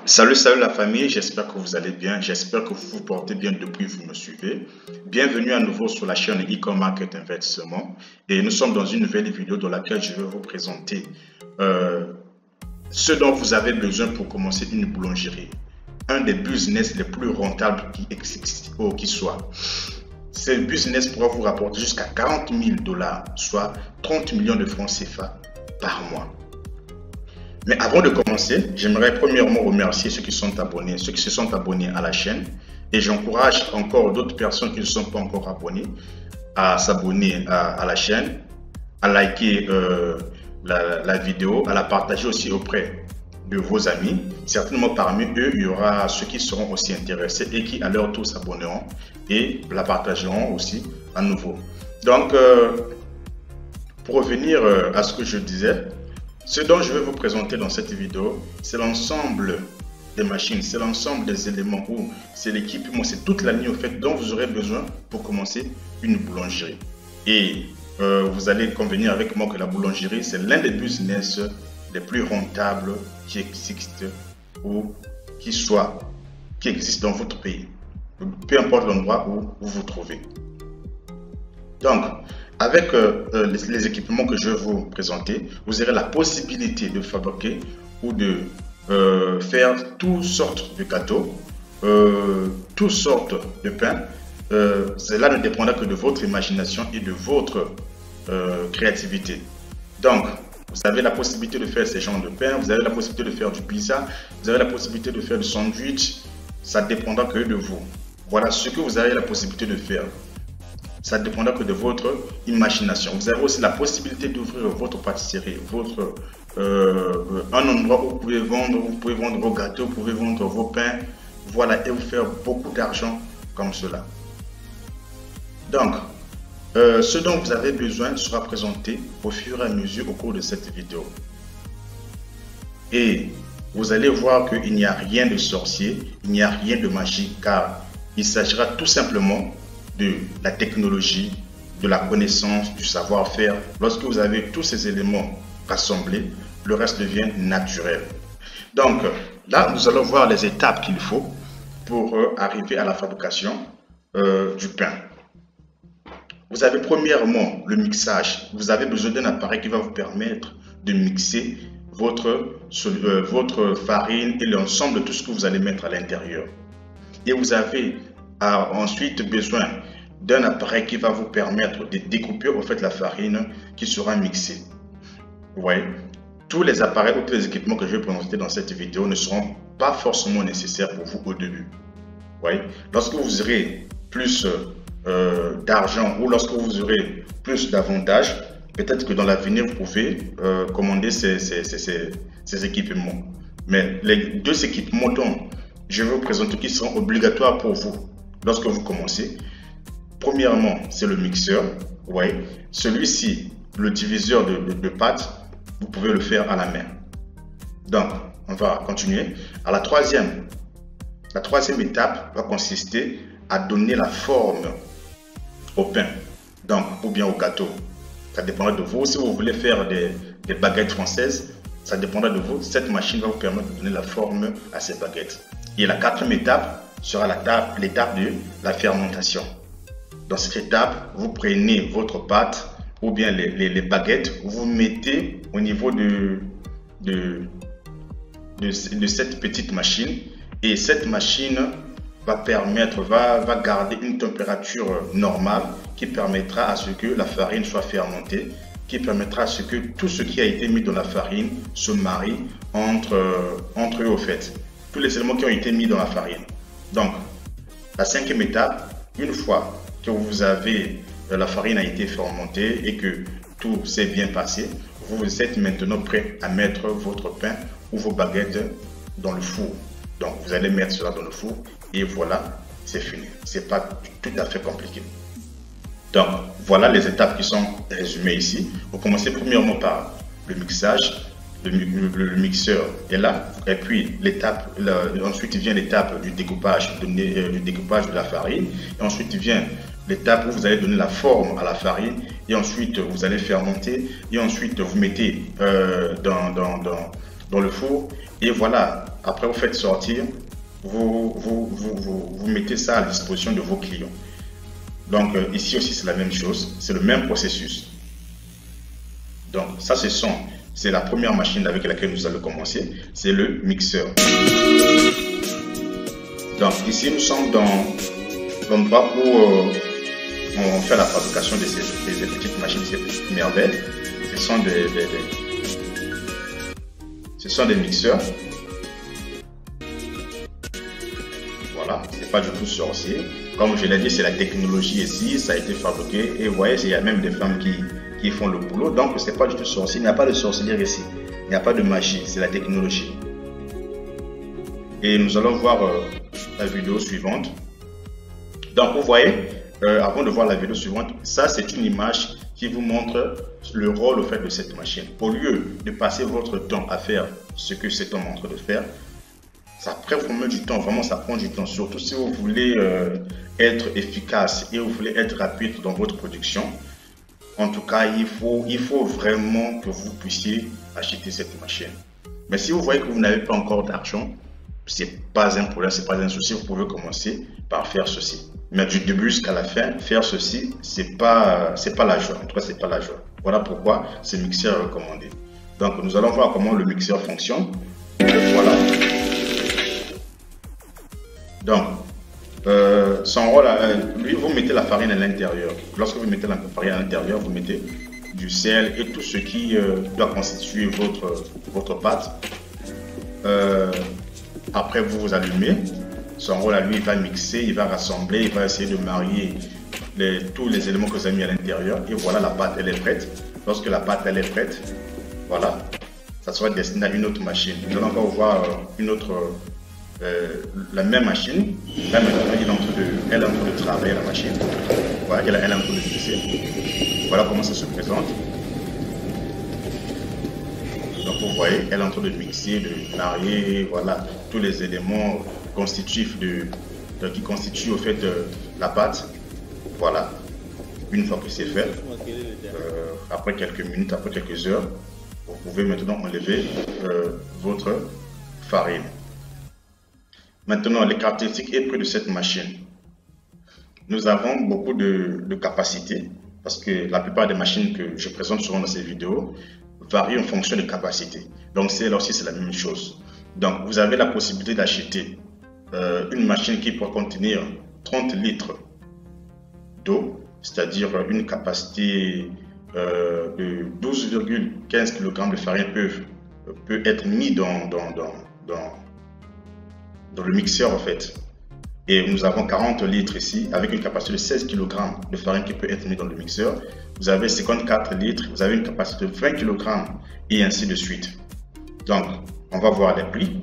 Salut la famille, j'espère que vous allez bien, j'espère que vous vous portez bien depuis que vous me suivez. Bienvenue à nouveau sur la chaîne E-Com Market Investissement et nous sommes dans une nouvelle vidéo dans laquelle je vais vous présenter ce dont vous avez besoin pour commencer une boulangerie. Un des business les plus rentables qui existent ou qui soit. Ce business pourra vous rapporter jusqu'à 40 000 $, soit 30 millions de francs CFA par mois. Mais avant de commencer, j'aimerais premièrement remercier ceux qui sont abonnés, ceux qui se sont abonnés à la chaîne. Et j'encourage encore d'autres personnes qui ne sont pas encore abonnées à s'abonner à la chaîne, à liker la vidéo, à la partager aussi auprès de vos amis. Certainement parmi eux, il y aura ceux qui seront aussi intéressés et qui à leur tour s'abonneront et la partageront aussi à nouveau. Donc, pour revenir à ce que je disais, ce dont je vais vous présenter dans cette vidéo, c'est l'ensemble des machines, c'est l'ensemble des éléments, ou c'est l'équipement, c'est toute la ligne au fait dont vous aurez besoin pour commencer une boulangerie. Et vous allez convenir avec moi que la boulangerie, c'est l'un des business les plus rentables qui existent ou qui existent dans votre pays, peu importe l'endroit où vous vous trouvez. Donc, avec les équipements que je vais vous présenter, vous aurez la possibilité de fabriquer ou de faire toutes sortes de gâteaux, toutes sortes de pains. Cela ne dépendra que de votre imagination et de votre créativité. Donc, vous avez la possibilité de faire ces genres de pains, vous avez la possibilité de faire du pizza, vous avez la possibilité de faire du sandwich. Ça dépendra que de vous. Voilà ce que vous avez la possibilité de faire. Ça dépendra que de votre imagination. Vous avez aussi la possibilité d'ouvrir votre pâtisserie, un endroit où vous pouvez vendre vos gâteaux, vous pouvez vendre vos pains, voilà, et vous faire beaucoup d'argent comme cela. Donc, ce dont vous avez besoin sera présenté au fur et à mesure au cours de cette vidéo. Et vous allez voir qu'il n'y a rien de sorcier, il n'y a rien de magique, car il s'agira tout simplement de la technologie, de la connaissance, du savoir-faire. Lorsque vous avez tous ces éléments rassemblés, le reste devient naturel. Donc là, nous allons voir les étapes qu'il faut pour arriver à la fabrication du pain. Vous avez premièrement le mixage. Vous avez besoin d'un appareil qui va vous permettre de mixer votre farine et l'ensemble de tout ce que vous allez mettre à l'intérieur. Et vous avez ensuite besoin d'un appareil qui va vous permettre de découper au fait la farine qui sera mixée. Vous voyez, tous les appareils ou tous les équipements que je vais présenter dans cette vidéo ne seront pas forcément nécessaires pour vous au début. Vous voyez, lorsque vous aurez plus d'argent ou lorsque vous aurez plus d'avantages, peut-être que dans l'avenir vous pouvez commander ces équipements. Mais les deux équipements dont je vais vous présenter qui seront obligatoires pour vous lorsque vous commencez, premièrement, c'est le mixeur. Ouais. Celui-ci, le diviseur de pâtes, vous pouvez le faire à la main. Donc, on va continuer. À la troisième étape va consister à donner la forme au pain, donc, ou bien au gâteau. Ça dépendra de vous. Si vous voulez faire des baguettes françaises, ça dépendra de vous. Cette machine va vous permettre de donner la forme à ces baguettes. Et la quatrième étape sera l'étape de la fermentation. Dans cette étape, vous prenez votre pâte ou bien les baguettes, vous mettez au niveau de cette petite machine, et cette machine va garder une température normale qui permettra à ce que la farine soit fermentée, qui permettra à ce que tout ce qui a été mis dans la farine se marie entre eux au fait. Tous les éléments qui ont été mis dans la farine. Donc, la cinquième étape, une fois que la farine a été fermentée et que tout s'est bien passé, vous êtes maintenant prêt à mettre votre pain ou vos baguettes dans le four. Donc, vous allez mettre cela dans le four et voilà, c'est fini. C'est pas tout à fait compliqué. Donc, voilà les étapes qui sont résumées ici. Vous commencez premièrement par le mixage. Le mixeur est là, et puis ensuite vient l'étape du découpage de la farine, et ensuite vient l'étape où vous allez donner la forme à la farine, et ensuite vous allez fermenter, et ensuite vous mettez dans le four, et voilà, après vous faites sortir, vous mettez ça à la disposition de vos clients. Donc ici aussi c'est la même chose, c'est le même processus. Donc ça c'est la première machine avec laquelle nous allons commencer, c'est le mixeur. Donc ici nous sommes dans l'endroit où on fait la fabrication de ces petites machines, ces petites merveilles. Ce sont des mixeurs. Voilà, c'est pas du tout sorcier. Comme je l'ai dit, c'est la technologie ici, ça a été fabriqué. Et vous voyez, il y a même des femmes qui font le boulot. Donc, c'est pas du tout sorcier. Il n'y a pas de sorcellerie ici. Il n'y a pas de magie, c'est la technologie. Et nous allons voir la vidéo suivante. Donc, vous voyez, avant de voir la vidéo suivante, ça, c'est une image qui vous montre le rôle au fait de cette machine. Au lieu de passer votre temps à faire ce que cet homme est en train de faire, ça prend vraiment du temps, vraiment ça prend du temps, surtout si vous voulez être efficace et vous voulez être rapide dans votre production. En tout cas, il faut vraiment que vous puissiez acheter cette machine. Mais si vous voyez que vous n'avez pas encore d'argent, c'est pas un problème, c'est pas un souci, vous pouvez commencer par faire ceci. Mais du début jusqu'à la fin, faire ceci, c'est pas la joie. En tout cas, c'est pas la joie. Voilà pourquoi ce mixeur est recommandé. Donc, nous allons voir comment le mixeur fonctionne. Voilà. Donc, son rôle, lui, vous mettez la farine à l'intérieur. Lorsque vous mettez la farine à l'intérieur, vous mettez du sel et tout ce qui doit constituer votre pâte. Après, vous allumez. Son rôle à lui, il va mixer, il va rassembler, il va essayer de marier tous les éléments que vous avez mis à l'intérieur. Et voilà, la pâte, elle est prête. Lorsque la pâte, elle est prête, voilà, ça sera destiné à une autre machine. Nous allons encore voir une autre, la même machine. Là, maintenant, elle est en train de travailler la machine. Voilà, elle est en train de mixer. Voilà comment ça se présente. Donc, vous voyez, elle est en train de mixer, de marier, voilà, tous les éléments constitutifs qui constituent au fait la pâte. Voilà, une fois que c'est fait, après quelques minutes, après quelques heures, vous pouvez maintenant enlever votre farine. Maintenant, les caractéristiques et prix de cette machine. Nous avons beaucoup de capacité parce que la plupart des machines que je présente souvent dans ces vidéos varient en fonction de capacité. Donc, là aussi, c'est la même chose. Donc, vous avez la possibilité d'acheter une machine qui peut contenir 30 litres d'eau, c'est-à-dire une capacité de 12,15 kg de farine peut être mis dans le mixeur en fait. Et nous avons 40 litres ici avec une capacité de 16 kg de farine qui peut être mis dans le mixeur. Vous avez 54 litres, vous avez une capacité de 20 kg et ainsi de suite. Donc, on va voir les prix.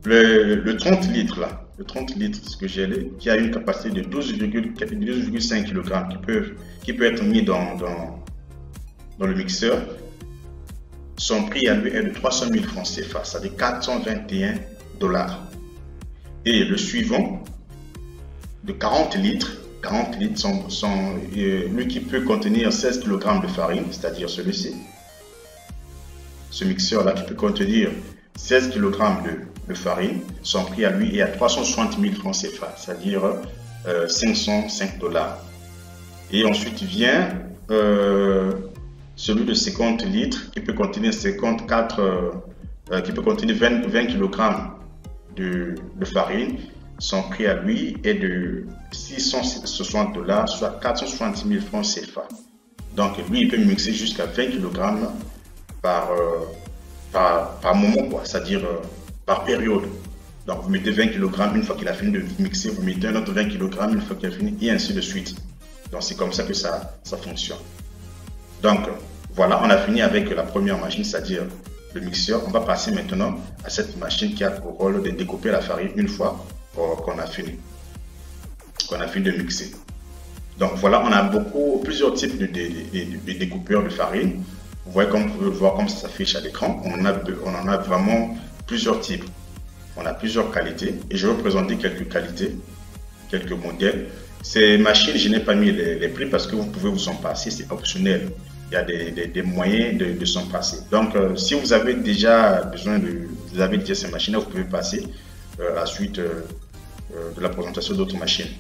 Le 30 litres là, le 30 litres, ce que j'ai qui a une capacité de 12,5 kg qui peut être mis dans le mixeur. Son prix à lui est de 300 000 francs CFA, c'est-à-dire 421 $. Et le suivant, de 40 litres, lui qui peut contenir 16 kg de farine, c'est-à-dire celui-ci. Ce mixeur-là qui peut contenir 16 kg de farine, son prix à lui est à 360 000 francs CFA, c'est-à-dire 505 $. Et ensuite vient celui de 50 litres qui peut contenir 20 kg de farine. Son prix à lui est de 660 $, soit 460 000 francs CFA. Donc lui, il peut mixer jusqu'à 20 kg par moment, quoi, c'est-à-dire par période. Donc vous mettez 20 kg, une fois qu'il a fini de mixer, vous mettez un autre 20 kg, une fois qu'il a fini, et ainsi de suite. Donc c'est comme ça que ça fonctionne. Donc voilà, on a fini avec la première machine, c'est-à-dire le mixeur. On va passer maintenant à cette machine qui a pour rôle de découper la farine une fois qu'on a fini de mixer. Donc voilà, on a plusieurs types de découpeurs de farine. Vous voyez, comme vous pouvez le voir, comme ça s'affiche à l'écran, on en a vraiment plusieurs types. On a plusieurs qualités et je vais vous présenter quelques qualités, quelques modèles. Ces machines, je n'ai pas mis les prix parce que vous pouvez vous en passer, c'est optionnel. Il y a des moyens de s'en passer. Donc, si vous avez déjà besoin de vous avez déjà ces machines-là, vous pouvez passer à la suite de la présentation d'autres machines.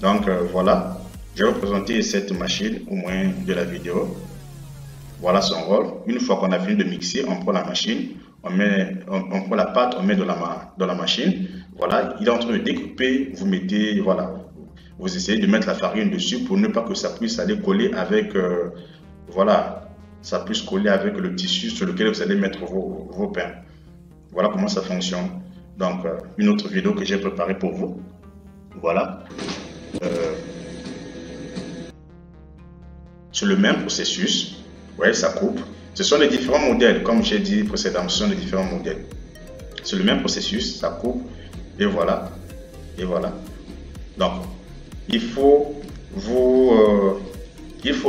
Donc voilà, je vais vous présenter cette machine au moins de la vidéo. Voilà son rôle. Une fois qu'on a fini de mixer, on prend la machine, on prend la pâte, on met dans la machine. Voilà, il est en train de découper, vous mettez, voilà, vous essayez de mettre la farine dessus pour ne pas que ça puisse aller coller avec, voilà, ça puisse coller avec le tissu sur lequel vous allez mettre vos pains. Voilà comment ça fonctionne. Donc, une autre vidéo que j'ai préparée pour vous. Voilà. C'est le même processus. Vous voyez, ça coupe. Ce sont les différents modèles, comme j'ai dit précédemment, ce sont les différents modèles. C'est le même processus, ça coupe, et voilà. Et voilà. Donc, il faut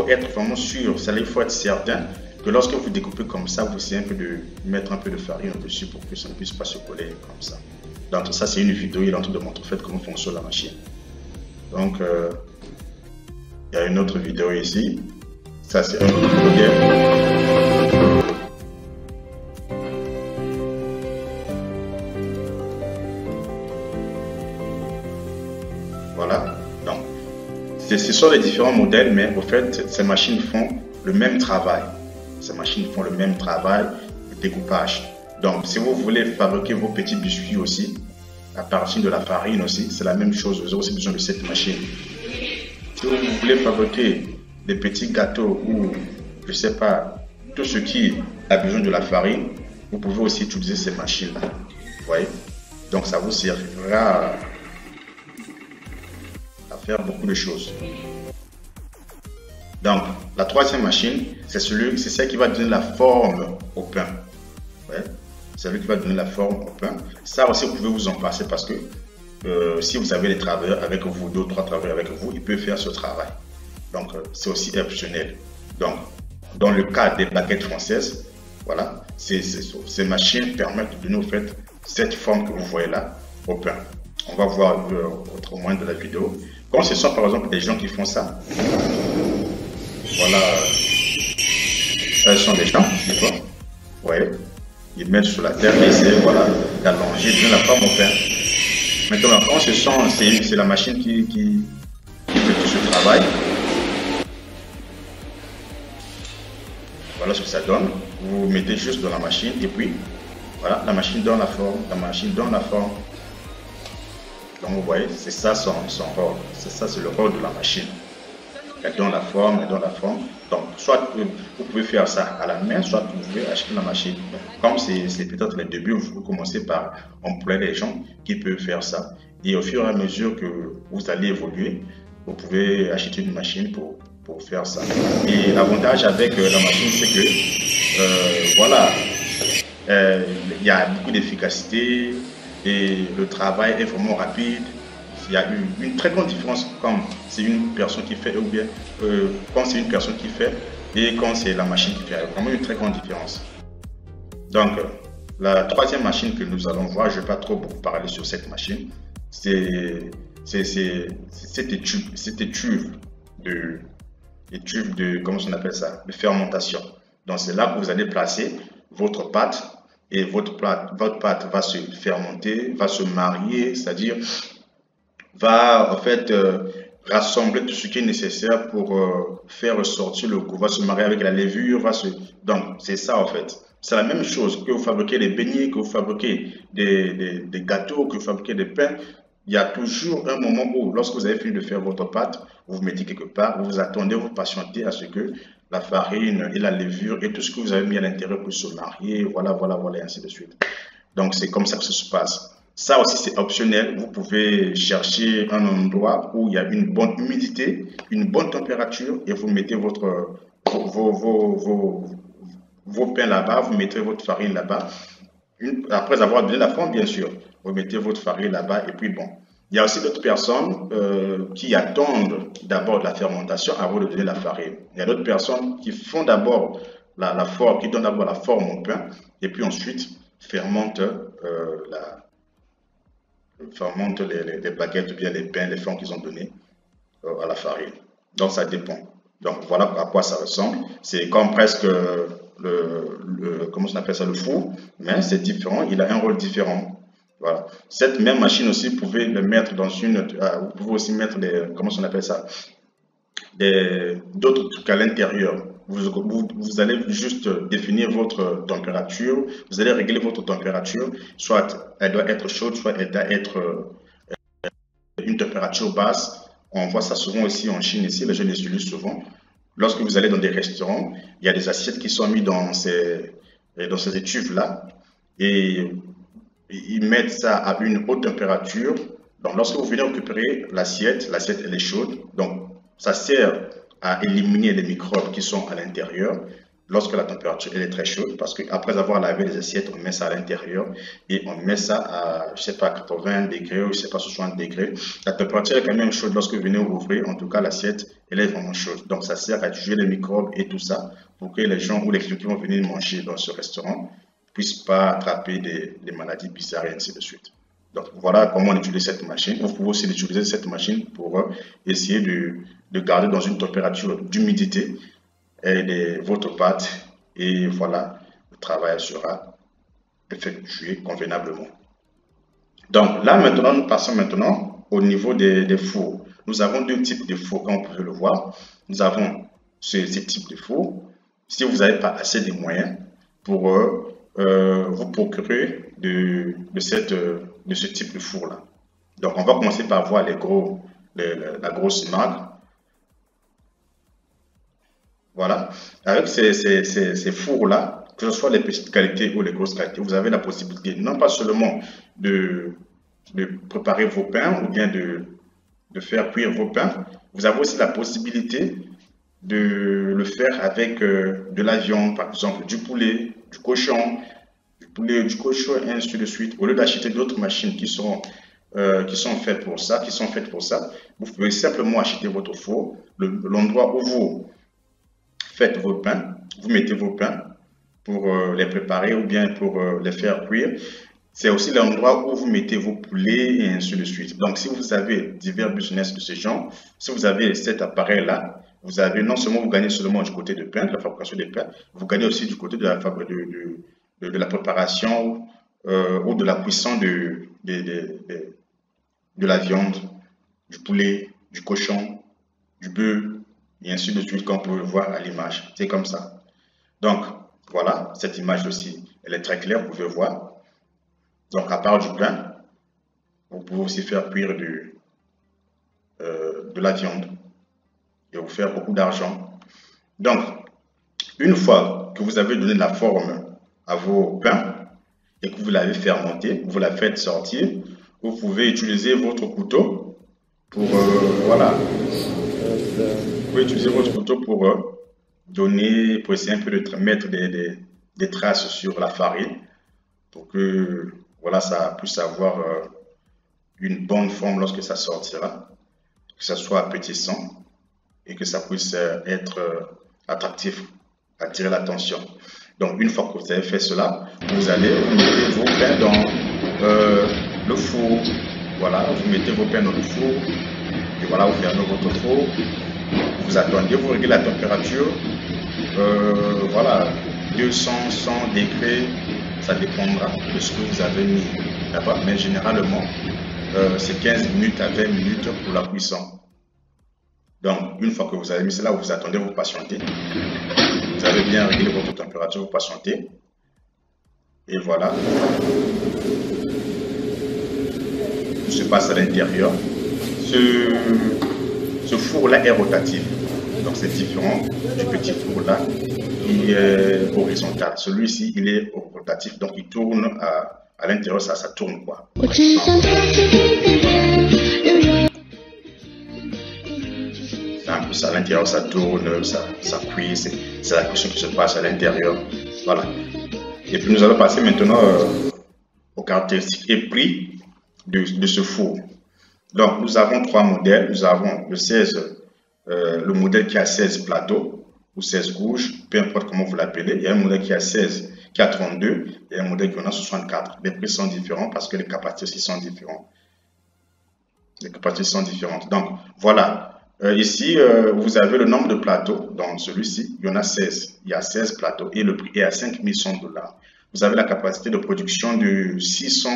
être vraiment sûr, il faut être certain que lorsque vous découpez comme ça, vous essayez de mettre un peu de farine dessus pour que ça ne puisse pas se coller comme ça. Donc, ça, c'est une vidéo, il est en train de montrer en fait comment fonctionne la machine. Donc, il y a une autre vidéo ici. Ça, c'est un autre modèle. Voilà. Donc, ce sont les différents modèles, mais en fait, ces machines font le même travail. Ces machines font le même travail de découpage. Donc, si vous voulez fabriquer vos petits biscuits aussi, à partir de la farine aussi, c'est la même chose. Vous avez aussi besoin de cette machine. Si vous voulez fabriquer des petits gâteaux ou, je sais pas, tout ce qui a besoin de la farine, vous pouvez aussi utiliser ces machines-là. Vous voyez? Donc, ça vous servira à faire beaucoup de choses. Donc, la troisième machine, c'est celle qui va donner la forme au pain. Ouais. C'est celui qui va donner la forme au pain. Ça aussi, vous pouvez vous en passer parce que si vous avez des travailleurs avec vous, 2 ou 3 travailleurs avec vous, ils peuvent faire ce travail. Donc, c'est aussi optionnel. Donc, dans le cas des baguettes françaises, voilà, ces machines permettent de donner au fait cette forme que vous voyez là au pain. On va voir autrement de la vidéo. Quand ce sont par exemple des gens qui font ça, voilà, ça ce sont des gens, d'accord? Vous voyez, ils mettent sur la terre et essaient, voilà, d'allonger, de donner la forme au pain. Maintenant, quand c'est la machine qui fait tout ce travail. Voilà ce que ça donne. Vous mettez juste dans la machine et puis voilà, la machine donne la forme, la machine donne la forme. Donc vous voyez, c'est ça son rôle. C'est ça, c'est le rôle de la machine. Elle donne la forme, elle donne la forme. Donc soit vous pouvez faire ça à la main, soit vous pouvez acheter la machine. Comme c'est peut-être les débuts, vous commencez par employer les gens qui peuvent faire ça. Et au fur et à mesure que vous allez évoluer, vous pouvez acheter une machine pour faire ça. Et l'avantage avec la machine, c'est que voilà, il y a beaucoup d'efficacité et le travail est vraiment rapide. Il y a une très grande différence quand c'est une personne qui fait ou bien quand c'est une personne qui fait et quand c'est la machine qui fait. Il y a vraiment une très grande différence. Donc, la troisième machine que nous allons voir, je ne vais pas trop beaucoup parler sur cette machine, c'est cette étuve de, comment on appelle ça, de fermentation. Donc c'est là que vous allez placer votre pâte et votre pâte va se fermenter, va se marier, c'est-à-dire va en fait rassembler tout ce qui est nécessaire pour faire ressortir le goût, va se marier avec la levure, donc c'est ça en fait. C'est la même chose que vous fabriquez des beignets, que vous fabriquez des gâteaux, que vous fabriquez des pains. Il y a toujours un moment où, lorsque vous avez fini de faire votre pâte, vous vous mettez quelque part, vous attendez, vous patientez à ce que la farine et la levure et tout ce que vous avez mis à l'intérieur puisse se marier, voilà, et ainsi de suite. Donc, c'est comme ça que ça se passe. Ça aussi, c'est optionnel. Vous pouvez chercher un endroit où il y a une bonne humidité, une bonne température et vous mettez vos pains là-bas, vous mettez votre farine là-bas. Après avoir donné la forme, bien sûr, vous mettez votre farine là-bas et puis bon. Il y a aussi d'autres personnes qui attendent d'abord la fermentation avant de donner la farine. Il y a d'autres personnes qui font d'abord la forme, qui donnent d'abord la forme au pain et puis ensuite fermentent, les baguettes ou bien les pains, les formes qu'ils ont données à la farine. Donc ça dépend. Donc voilà à quoi ça ressemble. C'est comme presque comment on appelle ça, le four, mais c'est différent, il a un rôle différent. Voilà. Cette même machine aussi, vous pouvez le mettre dans une, vous pouvez aussi mettre des, comment on appelle ça, d'autres trucs à l'intérieur. Vous allez juste définir votre température, vous allez régler votre température, soit elle doit être chaude, soit elle doit être une température basse. On voit ça souvent aussi en Chine, ici, les gens les utilisent souvent. Lorsque vous allez dans des restaurants, il y a des assiettes qui sont mises dans ces étuves-là et ils mettent ça à une haute température. Donc, lorsque vous venez récupérer l'assiette, l'assiette elle est chaude. Donc, ça sert à éliminer les microbes qui sont à l'intérieur lorsque la température elle est très chaude. Parce qu'après avoir lavé les assiettes, on met ça à l'intérieur et on met ça à, je sais pas, 80 degrés ou je sais pas, 60 degrés. La température est quand même chaude lorsque vous venez ouvrir. En tout cas, l'assiette elle est vraiment chaude. Donc, ça sert à tuer les microbes et tout ça pour que les gens ou les clients qui vont venir manger dans ce restaurant puissent pas attraper des maladies bizarres et ainsi de suite. Donc voilà comment on utilise cette machine. Vous pouvez aussi utiliser cette machine pour essayer de garder dans une température d'humidité votre pâte et voilà, le travail sera effectué convenablement. Donc là maintenant, nous passons maintenant au niveau des fours. Nous avons deux types de fours comme vous pouvez le voir. Nous avons ce type de four. Si vous n'avez pas assez de moyens pour vous procurer de ce type de four là. Donc on va commencer par voir la grosse marque. Voilà, avec ces fours là, que ce soit les petites qualités ou les grosses qualités, vous avez la possibilité non pas seulement de préparer vos pains ou bien de faire cuire vos pains, vous avez aussi la possibilité de le faire avec de la viande, par exemple du poulet, du cochon, et ainsi de suite. Au lieu d'acheter d'autres machines qui sont faites pour ça, vous pouvez simplement acheter votre four, l'endroit où vous faites vos pains, vous mettez vos pains pour les préparer ou bien pour les faire cuire. C'est aussi l'endroit où vous mettez vos poulets et ainsi de suite. Donc, si vous avez divers business de ce genre, si vous avez cet appareil-là, vous avez non seulement vous gagnez seulement du côté de pain, de la fabrication des pains, vous gagnez aussi du côté de la préparation ou de la cuisson de la viande, du poulet, du cochon, du bœuf, et ainsi de suite, comme vous pouvez le voir à l'image. C'est comme ça. Donc, voilà, cette image aussi, elle est très claire, vous pouvez voir. Donc, à part du pain, vous pouvez aussi faire cuire de la viande et vous faire beaucoup d'argent. Donc, une fois que vous avez donné la forme à vos pains et que vous l'avez fermenté, vous la faites sortir, vous pouvez utiliser votre couteau pour, voilà, vous pouvez utiliser votre couteau pour pour essayer un peu de mettre des traces sur la farine pour que, voilà, ça puisse avoir une bonne forme lorsque ça sortira, que ça soit appétissant et que ça puisse être attractif, attirer l'attention. Donc, une fois que vous avez fait cela, vous allez mettre vos pains dans le four. Voilà, vous mettez vos pains dans le four. Et voilà, vous fermez votre four. Vous attendez, vous réglez la température. Voilà, 200, 100 degrés, ça dépendra de ce que vous avez mis là-bas. Mais généralement, c'est 15 minutes à 20 minutes pour la cuisson. Donc, une fois que vous avez mis cela, vous attendez, vous patientez. Vous avez bien réglé votre température, vous patientez. Et voilà. Tout se passe à l'intérieur. Ce four-là est rotatif. Donc, c'est différent du petit four-là qui est horizontal. Celui-ci, il est rotatif. Donc, il tourne à l'intérieur, ça tourne quoi. À l'intérieur, ça tourne, ça cuit, c'est la cuisson qui se passe à l'intérieur. Voilà. Et puis nous allons passer maintenant aux caractéristiques et prix de ce four. Donc nous avons trois modèles. Nous avons le modèle qui a 16 plateaux ou 16 couches, peu importe comment vous l'appelez. Il y a un modèle qui a 16, qui a 32 et un modèle qui en a 64. Les prix sont différents parce que les capacités aussi sont différentes. Les capacités sont différentes. Donc voilà. Ici, vous avez le nombre de plateaux. Dans celui-ci, il y en a 16. Il y a 16 plateaux et le prix est à 5100 $. Vous avez la capacité de production de 600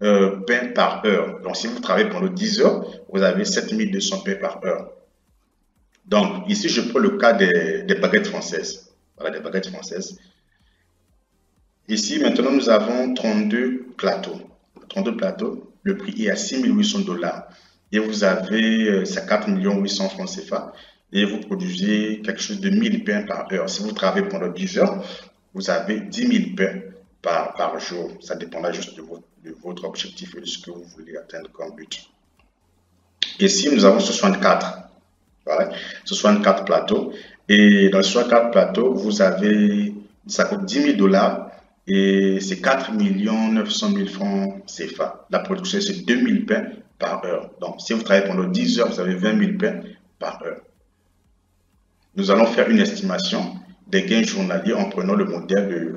pains par heure. Donc, si vous travaillez pendant 10 heures, vous avez 7200 pains par heure. Donc, ici, je prends le cas des baguettes françaises. Voilà, des baguettes françaises. Ici, maintenant, nous avons 32 plateaux. 32 plateaux, le prix est à 6800 $. Et vous avez 4 800 francs CFA. Et vous produisez quelque chose de 1000 pains par heure. Si vous travaillez pendant 10 heures, vous avez 10 000 pains par jour. Ça dépendra juste de votre objectif et de ce que vous voulez atteindre comme but. Ici, nous avons 64. Voilà, 64 plateaux. Et dans les 64 plateaux, vous avez, ça coûte 10 000 $ et c'est 4 900 000 francs CFA. La production, c'est 2000 pains par heure. Donc, si vous travaillez pendant 10 heures, vous avez 20 000 pains par heure. Nous allons faire une estimation des gains journaliers en prenant le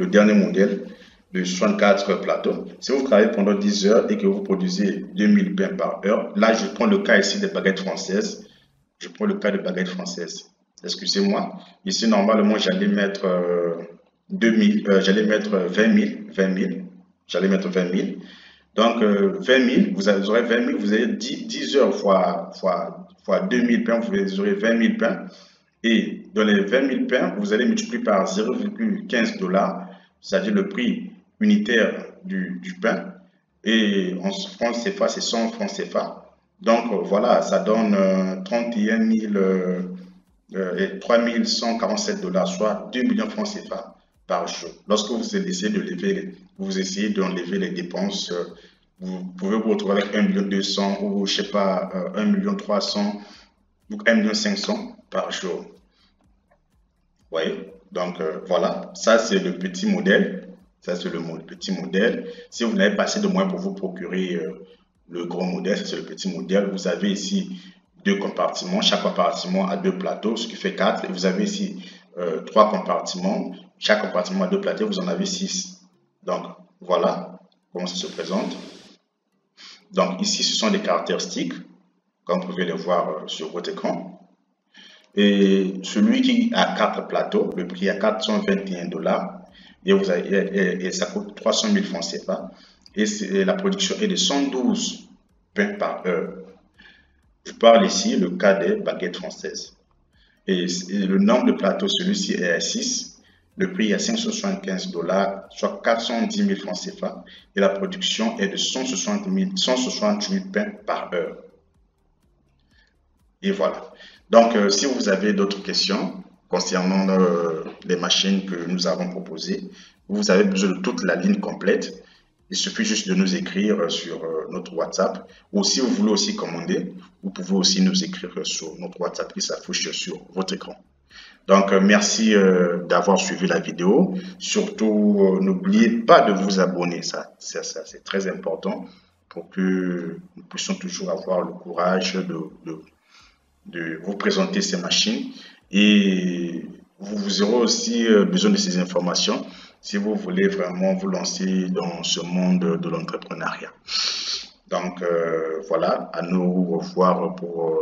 dernier modèle de 64 plateaux. Si vous travaillez pendant 10 heures et que vous produisez 2000 pains par heure, là, je prends le cas ici des baguettes françaises. Je prends le cas de baguettes françaises. Excusez-moi. Ici, normalement, j'allais mettre 20 000. J'allais mettre 20 000. Donc, 20 000, vous aurez 20 000, vous avez 10 heures fois 2000 pains, vous aurez 20 000 pains. Et dans les 20 000 pains, vous allez multiplier par 0,15 $, c'est-à-dire le prix unitaire du pain. Et en francs CFA, c'est 100 francs CFA. Donc voilà, ça donne 31 147 $, soit 2 millions de francs CFA par jour. Lorsque vous essayez d'enlever les dépenses, vous pouvez vous retrouver avec 1 200 000 ou je sais pas, 1 300 000 ou 1 500 000 par jour. Vous voyez? Donc voilà, ça c'est le petit modèle. Ça c'est le petit modèle. Si vous n'avez pas assez de moyens pour vous procurer le gros modèle, c'est le petit modèle. Vous avez ici 2 compartiments. Chaque compartiment a 2 plateaux, ce qui fait 4. Et vous avez ici 3 compartiments. Chaque compartiment a 2 plateaux, vous en avez 6. Donc, voilà comment ça se présente. Donc, ici, ce sont des caractéristiques, comme vous pouvez les voir sur votre écran. Et celui qui a 4 plateaux, le prix est à 421 $. Et ça coûte 300 000 francs CFA. Et la production est de 112 pains par heure. Je parle ici le cas des baguettes françaises. Et le nombre de plateaux, celui-ci est à 6. Le prix est à 575 $, soit 410 000 francs CFA. Et la production est de 168 pains par heure. Et voilà. Donc, si vous avez d'autres questions concernant les machines que nous avons proposées, vous avez besoin de toute la ligne complète. Il suffit juste de nous écrire sur notre WhatsApp. Ou si vous voulez aussi commander, vous pouvez aussi nous écrire sur notre WhatsApp qui s'affiche sur votre écran. Donc, merci d'avoir suivi la vidéo. Surtout, n'oubliez pas de vous abonner. Ça c'est très important pour que nous puissions toujours avoir le courage de vous présenter ces machines. Et vous aurez aussi besoin de ces informations si vous voulez vraiment vous lancer dans ce monde de l'entrepreneuriat. Donc voilà, à nous revoir pour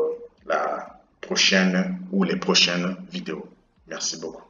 la prochaine ou les prochaines vidéos. Merci beaucoup.